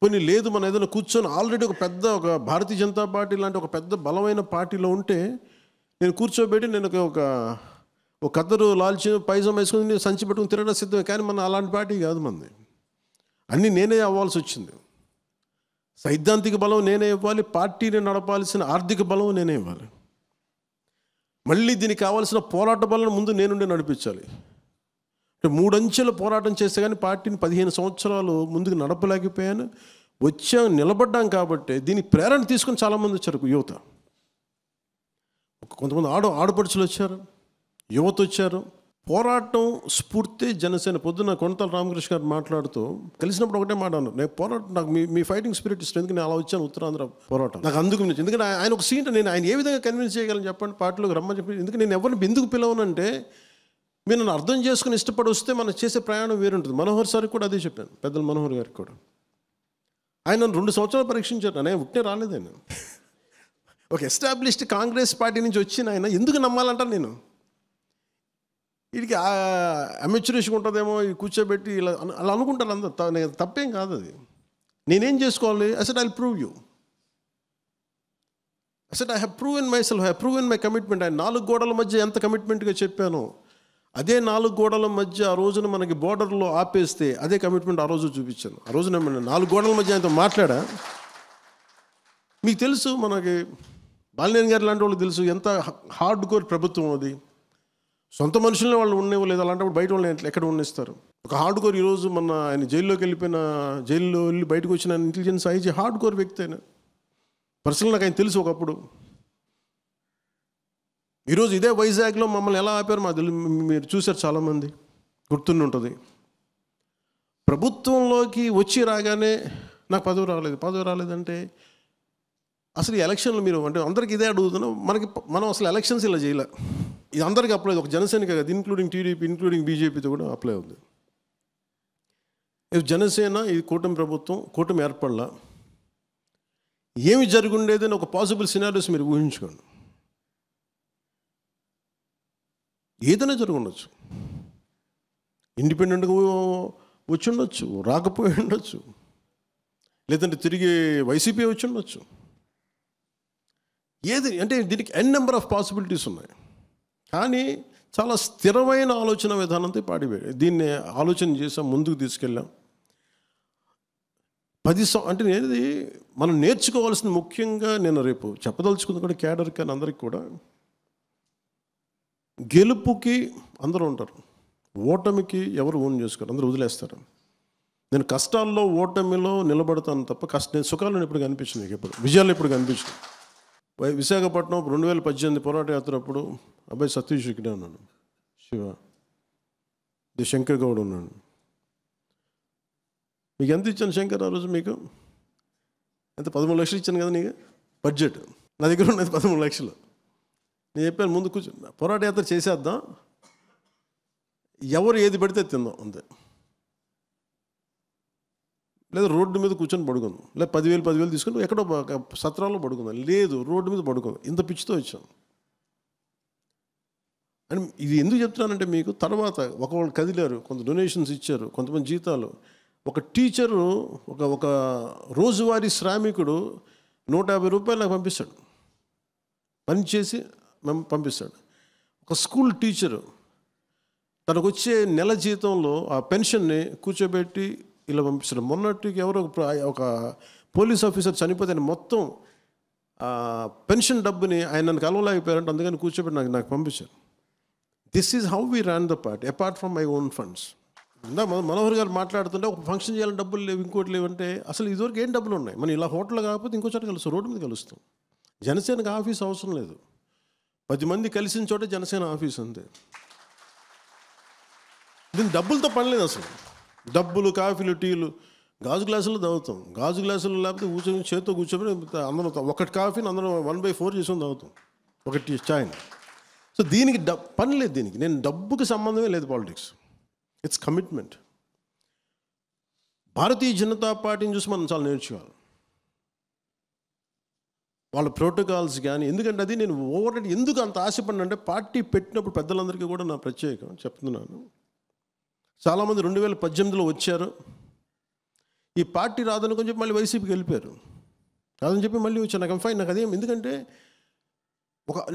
కొన్ని లేదు, మనం ఏదైనా కూర్చొని ఆల్రెడీ ఒక భారతీయ జనతా పార్టీ లాంటి ఒక పెద్ద బలమైన పార్టీలో ఉంటే నేను కూర్చోబెట్టి నేను ఒక కద్దరు లాల్చి పైజం వేసుకుని సంచి పెట్టుకుని తిరగడం సిద్ధమే. కానీ మన అలాంటి పార్టీ కాదు మనది. అన్నీ నేనే అవ్వాల్సి వచ్చింది. సైద్ధాంతిక బలం నేనే ఇవ్వాలి, పార్టీని నడపాల్సిన ఆర్థిక బలం నేనే ఇవ్వాలి, మళ్ళీ దీనికి కావాల్సిన పోరాట బలం ముందు నేనుండే నడిపించాలి. అంటే 3 అంచెల పోరాటం చేస్తే కానీ పార్టీని 15 సంవత్సరాలు ముందుకు నడపలేకపోయాను. నిలబడ్డాం కాబట్టి దీనికి ప్రేరణ తీసుకొని చాలామంది వచ్చారు. యువత, కొంతమంది ఆడపడుచులు వచ్చారు, యువత వచ్చారు. పోరాటం స్ఫూర్తి జనసేన. పొద్దున్న కొండతల రామకృష్ణ గారు మాట్లాడుతూ కలిసినప్పుడు ఒకటే మాట అన్నారు, నేను పోరాటం, నాకు మీ ఫైటింగ్ స్పిరిట్ ఇష్టం, ఎందుకు నేను అలా వచ్చాను ఉత్తరాంధ్ర పోరాటం నాకు అందుకు. ఎందుకంటే ఆయన ఒక సీట్, నేను ఆయన ఏ విధంగా కన్విన్స్ చేయగలను చెప్పండి పార్టీలోకి రమ్మని చెప్పి. ఎందుకంటే నేను ఎవరిని ఎందుకు పిలవనంటే మీరు నన్ను అర్థం చేసుకుని ఇష్టపడి వస్తే మనం చేసే ప్రయాణం వేరుంటుంది. మనోహర్ సార్కి కూడా అదే చెప్పాను, పెద్దలు మనోహర్ గారికి కూడా. ఆయన నన్ను 2 సంవత్సరాలు పరీక్షించారు. నేను ఉట్టే రాలేదు. ఆయన ఒక ఎస్టాబ్లిష్డ్ కాంగ్రెస్ పార్టీ నుంచి వచ్చిన ఆయన ఎందుకు నమ్మాలంటాను నేను. వీడికి అమెచ్యూరిష్గా ఉంటుందేమో, కూర్చోబెట్టి ఇలా అలా అనుకుంటారు అందరు. తప్పేం కాదు అది. నేనేం చేసుకోవాలి? I prove you. I have proven my self, I have proven my commitment. ఆయన 4 గోడల మధ్య ఎంత కమిట్మెంట్గా చెప్పానో అదే 4 గోడల మధ్య ఆ రోజున మనకి బోర్డర్లో ఆపేస్తే అదే కమిట్మెంట్ ఆ రోజు చూపించాను. ఆ రోజున 4 గోడల మధ్య ఆయనతో మాట్లాడా. మీకు తెలుసు, మనకి బాలినేని గారు లాంటి వాళ్ళు తెలుసు ఎంత హార్డ్ కోర్ ప్రభుత్వం అది. సొంత మనుషులనే వాళ్ళు ఉండేవాళ్ళు, అలాంటప్పుడు బయట వాళ్ళని ఎక్కడ ఉండేస్తారు. ఒక హార్డ్ కోర్. ఈరోజు మన ఆయన జైల్లో వెళ్ళి బయటకు వచ్చిన ఇంటెలిజెన్స్ ఐజీ హార్డ్ కోర్ వ్యక్తి. ఆయన పర్సనల్ నాకు ఆయన తెలుసు ఒకప్పుడు. ఈరోజు ఇదే వైజాగ్లో మమ్మల్ని ఎలా ఆపారు మీరు చూశారు, చాలామంది గుర్తుండి ఉంటుంది. ప్రభుత్వంలోకి వచ్చి రాగానే నాకు పదవి రాలేదంటే అసలు ఈ ఎలక్షన్లు మీరు అంటే అందరికీ ఇదే అడుగుతున్నాం. మనం అసలు ఎలక్షన్స్ ఇలా చేయలే. ఇది అందరికీ అప్లై, ఒక జనసేనకి కాదు, ఇంక్లూడింగ్ టీడీపీ, ఇంక్లూడింగ్ బీజేపీతో కూడా అప్లై అవుతుంది. ఇది జనసేన, ఇది కూటమి ప్రభుత్వం, కూటమి ఏర్పడలా. ఏమి జరుగుండేదని ఒక పాసిబుల్ సినారియోస్ మీరు ఊహించుకోండి. ఏదైనా జరుగుండొచ్చు. ఇండిపెండెంట్గా వచ్చి ఉండొచ్చు, రాకపోయి ఉండొచ్చు, లేదంటే తిరిగి వైసీపీ వచ్చి ఉండొచ్చు. ఏది అంటే దీనికి నెంబర్ ఆఫ్ పాసిబిలిటీస్ ఉన్నాయి. కానీ చాలా స్థిరమైన ఆలోచన విధానంతో దీన్ని ఆలోచన చేసాం, ముందుకు తీసుకెళ్ళాం. అంటే ఏది మనం నేర్చుకోవాల్సింది ముఖ్యంగా నేను రేపు చెప్పదలుచుకుంది కూడా క్యాడర్ కానీ అందరికి కూడా, గెలుపుకి అందరూ ఉంటారు, ఓటమికి ఎవరు ఓన్ చేసుకోరు, అందరూ వదిలేస్తారు. నేను కష్టాల్లో ఓటమిలో నిలబడతాను తప్ప నేను సుఖాలను ఎప్పుడు కనిపించింది, ఎప్పుడు విజయాలు ఎప్పుడు కనిపించింది. విశాఖపట్నం 2018 పోరాట యాత్ర అప్పుడు అబ్బాయి సతీష్ ఇక్కడే ఉన్నాను, శివ శంకర్ గౌడ్ ఉన్నాను. మీకు ఎంత ఇచ్చాను శంకర్ ఆ రోజు? మీకు ఎంత? 13 లక్షలు ఇచ్చాను కదా నీకు బడ్జెట్. నా దగ్గర ఉన్నది 13 లక్షలు. నేను చెప్పాను ముందు కూర్చొని పోరాట యాత్ర చేసేద్దాం, ఎవరు ఏది పడితే తిందాం అంతే, లేదా రోడ్డు మీద కూర్చొని పడుకుందాం, లేదా 10,000 తీసుకొని ఎక్కడో సత్రాల్లో పడుకుందాం, లేదు రోడ్డు మీద పడుకుందాం. ఇంత పిచ్చితో వచ్చాం. అని ఇది ఎందుకు చెప్తున్నానంటే మీకు తర్వాత ఒకళ్ళు కదిలారు, కొంత డొనేషన్స్ ఇచ్చారు, కొంతమంది జీతాలు. ఒక టీచరు ఒక రోజువారీ శ్రామికుడు 150 రూపాయలు నాకు పంపిస్తాడు, పని చేసి పంపిస్తాడు. ఒక స్కూల్ టీచరు తనకు వచ్చే నెల జీతంలో ఆ పెన్షన్ని కూర్చోబెట్టి ఇలా పంపిస్తాడు. మొన్నటికి ఎవరో ఒక పోలీస్ ఆఫీసర్ చనిపోతే మొత్తం పెన్షన్ డబ్బుని ఆయన నన్ను కలవలేకపోయారంటే అందుకని కూర్చోబెట్టి నాకు పంపించారు. This is how we run the party apart from my own funds. Manohar గారు మాట్లాడుతుంటే ఒక ఫంక్షన్ చేయాలని డబ్బులు లేవు, ఇంకోటి లేవంటే అసలు ఇదివరకు ఏం డబ్బులు ఉన్నాయి? మనం ఇలా హోటల్లో కాకపోతే ఇంకో చోట కలుస్తాం, రోడ్డు మీద కలుస్తాం. జనసేనకు ఆఫీస్ అవసరం లేదు, 10 మంది కలిసిన చోట జనసేన ఆఫీస్ అంతే. దీని డబ్బులతో పని లేదు అసలు. డబ్బులు, కాఫీలు, టీలు గాజు గ్లాసులు తాగుతాం. గాజు గ్లాసులు లేకపోతే కూర్చొని చేతితో కూర్చొని అందరం ఒకటి కాఫీని అందరం 1/4 చేసుకొని తాగుతాం, ఒకటి చాయ్. సో దీనికి పని లేదు. దీనికి నేను డబ్బుకి సంబంధమే లేదు. Politics it's commitment. Bharatiya Janata పార్టీని చూసి మనం చాలా నేర్చుకోవాలి, వాళ్ళ ప్రోటోకాల్స్ కానీ. ఎందుకంటే అది నేను ఎందుకు అంత ఆశపడినంటే పార్టీ పెట్టినప్పుడు పెద్దలందరికీ కూడా నా ప్రత్యేకం చెప్తున్నాను. చాలామంది 2018లో వచ్చారు, ఈ పార్టీ రాదనుకొని చెప్పి మళ్ళీ వైసీపీకి వెళ్ళిపోయారు. రాదని చెప్పి మళ్ళీ వచ్చాను. నాకు ఫైన్, నాకు అదేం, ఎందుకంటే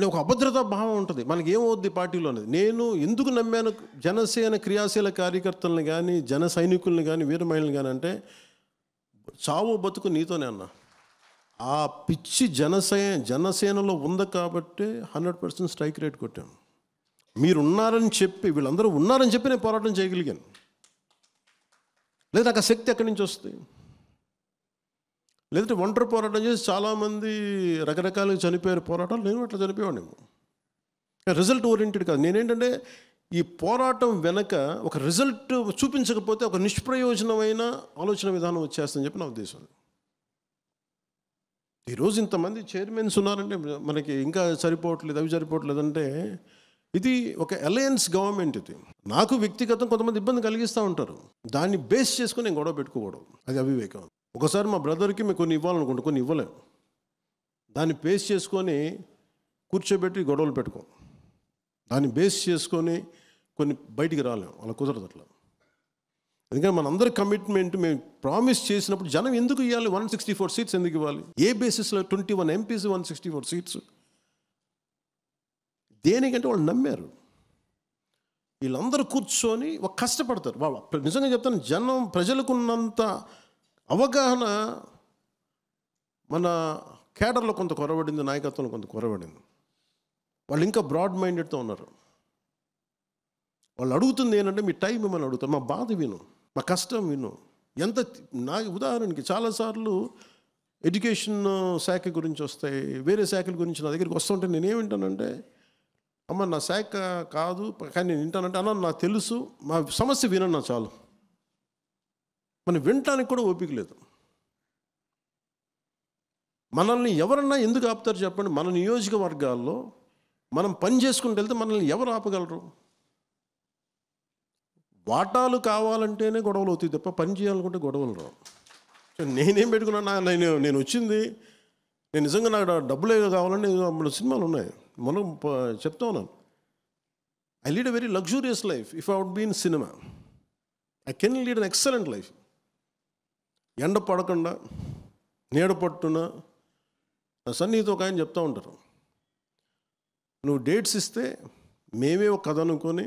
ఒక అభద్రతా భావం ఉంటుంది. మనకి ఏమవుద్ది పార్టీలో అనేది. నేను ఎందుకు నమ్మాను జనసేన క్రియాశీల కార్యకర్తలను కానీ, జన సైనికుల్ని కానీ, వీర మహిళలు కానీ అంటే, చావు బతుకు నీతోనే అన్న. ఆ పిచ్చి జనసేనలో ఉంది కాబట్టి 100% స్ట్రైక్ రేట్ కొట్టాను. మీరు ఉన్నారని చెప్పి, వీళ్ళందరూ ఉన్నారని చెప్పి నేను పోరాటం చేయగలిగాను. లేదా నాకు ఆ శక్తి ఎక్కడి నుంచి వస్తుంది? లేదంటే ఒంటరి పోరాటం చేసి చాలామంది రకరకాలుగా చనిపోయారు పోరాటాలు, నేను అట్లా చనిపోయానేమో. రిజల్ట్ ఓరియంటెడ్ కాదు. నేనేంటంటే ఈ పోరాటం వెనక ఒక రిజల్ట్ చూపించకపోతే ఒక నిష్ప్రయోజనమైన ఆలోచన విధానం వచ్చేస్తుందని చెప్పి నా ఉద్దేశం. ఈరోజు ఇంతమంది చైర్మన్స్ ఉన్నారంటే మనకి ఇంకా సరిపోవట్లేదు, అవి సరిపోవట్లేదు అంటే ఇది ఒక అలయన్స్ గవర్నమెంట్. ఇది నాకు వ్యక్తిగతం కొంతమంది ఇబ్బంది కలిగిస్తూ ఉంటారు. దాన్ని బేస్ చేసుకుని నేను గొడవ పెట్టుకోవడం అది అవివేకం. ఒకసారి మా బ్రదర్కి మేము కొన్ని ఇవ్వాలనుకుంటే కొన్ని ఇవ్వలేం. దాన్ని బేస్ చేసుకొని కూర్చోబెట్టి గొడవలు పెట్టుకోం. దాన్ని బేస్ చేసుకొని కొన్ని బయటికి రాలేం, అలా కుదరదు అట్లా. ఎందుకంటే మనందరి కమిట్మెంట్ మేము ప్రామిస్ చేసినప్పుడు జనం ఎందుకు ఇవ్వాలి? 164 సీట్స్ ఎందుకు ఇవ్వాలి? ఏ బేసిస్లో 21 ఎంపీస్ 164 సీట్స్? దేనికంటే వాళ్ళు నమ్మారు. వీళ్ళందరూ కూర్చొని ఒక కష్టపడతారు. వాళ్ళు నిజంగా చెప్తాను, ప్రజలకున్నంత అవగాహన మన కేడర్లో కొంత కొరబడింది, నాయకత్వంలో కొంత కొరబడింది. వాళ్ళు ఇంకా బ్రాడ్ మైండెడ్తో ఉన్నారు. వాళ్ళు అడుగుతుంది ఏంటంటే మీ టైం మిమ్మల్ని అడుగుతారు, మా బాధ విను, మా కష్టం విను. నా ఉదాహరణకి చాలాసార్లు ఎడ్యుకేషన్ శాఖ గురించి వస్తాయి, వేరే శాఖల గురించి నా దగ్గరికి వస్తుంటే నేనేమింటానంటే, అమ్మ నా శాఖ కాదు కానీ నేను వింటానంటే, అన్న నాకు తెలుసు, మా సమస్య వినన్నా చాలు. మనం వినటానికి కూడా ఓపిక లేదు. మనల్ని ఎవరన్నా ఎందుకు ఆపుతారు చెప్పండి? మన నియోజకవర్గాల్లో మనం పని చేసుకుంటూ వెళ్తే మనల్ని ఎవరు ఆపగలరు? వాటాలు కావాలంటేనే గొడవలు అవుతాయి తప్ప పని చేయాలనుకుంటే గొడవలు రావు. నేనేం పెట్టుకున్నా, నేను వచ్చింది, నేను నిజంగా నాకు డబ్బులే కావాలంటే మన సినిమాలు ఉన్నాయి, మనం చెప్తా ఉన్నాను. I lead a very luxurious life. If I would be in cinema I can lead an excellent life. ఎండ పడకుండా నీడ పట్టున సన్నిహితో ఒక ఆయన చెప్తూ ఉంటారు, నువ్వు డేట్స్ ఇస్తే మేమే ఒక కథ అనుకొని,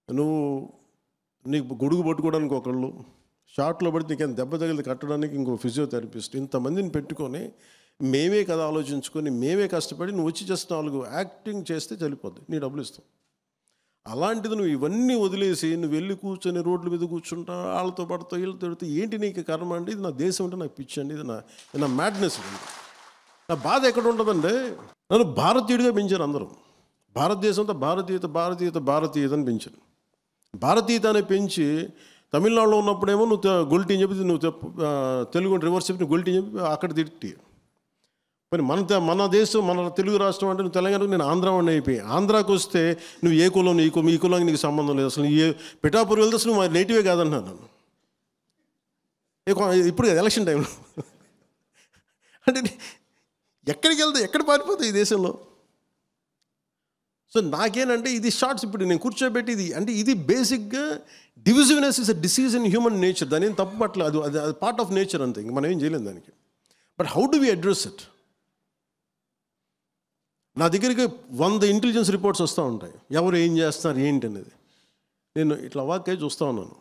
నువ్వు నీకు గొడుగు పట్టుకోవడానికి ఒకళ్ళు, షార్ట్లో పడితే నీకేం దెబ్బ తగిలితే కట్టడానికి ఇంకో ఫిజియోథెరపిస్ట్, ఇంతమందిని పెట్టుకొని మేమే కథ ఆలోచించుకొని మేమే కష్టపడి నువ్వు వచ్చి జస్ట్ 4 యాక్టింగ్ చేస్తే చనిపోద్ది, నీ డబ్బులు ఇస్తాం. అలాంటిది నువ్వు ఇవన్నీ వదిలేసి నువ్వు వెళ్ళి కూర్చొని రోడ్ల మీద కూర్చుంటా, వాళ్ళతో పడతావు, వీళ్ళతో పెడితే ఏంటి నీకు కర్మ అంటే? ఇది నా దేశం అంటే నాకు పిచ్చి అండి, ఇది నా మ్యాడ్నెస్. నా బాధ ఎక్కడ ఉంటుందంటే, నన్ను భారతీయుడిగా పెంచారు అందరూ. భారతదేశంతో భారతీయత అని పెంచారు. భారతీయత అని పెంచి తమిళనాడులో ఉన్నప్పుడేమో నువ్వు గొల్టీ అని చెప్పి, నువ్వు తెలుగు రివర్స్ చెప్పి నువ్వు గొల్టీ అని చెప్పి అక్కడ తిట్టి, మరి మన దేశం, మన తెలుగు రాష్ట్రం అంటే నువ్వు తెలంగాణకు, నేను ఆంధ్ర వాడిని అయిపోయి, ఆంధ్రాకి వస్తే నువ్వు ఏ కులం, ఈ కులానికి నీకు సంబంధం లేదు, అసలు పిఠాపూర్ వెళ్తే అసలు నువ్వు నేటివే కాదంటున్నాను నన్ను. ఇప్పుడు ఎలక్షన్ టైంలో అంటే ఎక్కడికి వెళ్తే ఎక్కడ పారిపోతాయి ఈ దేశంలో? సో నాకేనంటే ఇది షార్ట్స్ ఇప్పుడు నేను కూర్చోబెట్టి ఇది అంటే ఇది బేసిక్గా divisiveness is a disease in human nature. దాని ఏం తప్పు పట్ల, అది పార్ట్ ఆఫ్ నేచర్ అంతే, ఇంక మనం ఏం చేయలేం దానికి. But how do we address it? నా దగ్గరికి 100 ఇంటెలిజెన్స్ రిపోర్ట్స్ వస్తూ ఉంటాయి, ఎవరు ఏం చేస్తున్నారు ఏంటి అనేది. నేను ఇట్లా వాక్య చూస్తూ ఉన్నాను,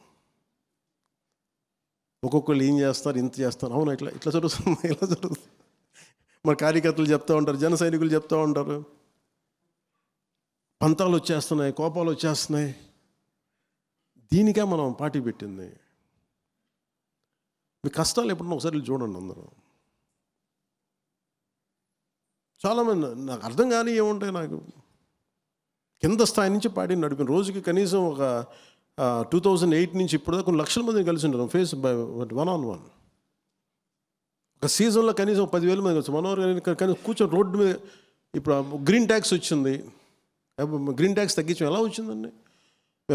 ఒక్కొక్కళ్ళు ఏం చేస్తారు, ఇంత చేస్తారు, అవునా ఇట్లా జరుగుతుంది, ఇలా జరుగుతుంది. మన కార్యకర్తలు చెప్తూ ఉంటారు, జన సైనికులు చెప్తూ ఉంటారు, పంతాలు వచ్చేస్తున్నాయి, కోపాలు వచ్చేస్తున్నాయి. దీనికే మనం పార్టీ పెట్టింది. మీ కష్టాలు ఎప్పుడన్నా ఒకసారి చూడండి అందరూ. చాలామంది నాకు అర్థం కానీ ఏముంటాయి, నాకు కింద స్థాయి నుంచి పార్టీని నడిపిన రోజుకి కనీసం ఒక 2008 నుంచి ఇప్పుడు కొన్ని లక్షల మందిని కలిసి ఉంటారు ఫేస్ బై 1-on-1. ఒక సీజన్లో కనీసం 10,000 మంది కలిసి మనోహర్ కానీ కూర్చొని రోడ్డు మీద. ఇప్పుడు గ్రీన్ ట్యాక్స్ వచ్చింది, గ్రీన్ ట్యాక్స్ తగ్గించడం ఎలా వచ్చిందండి?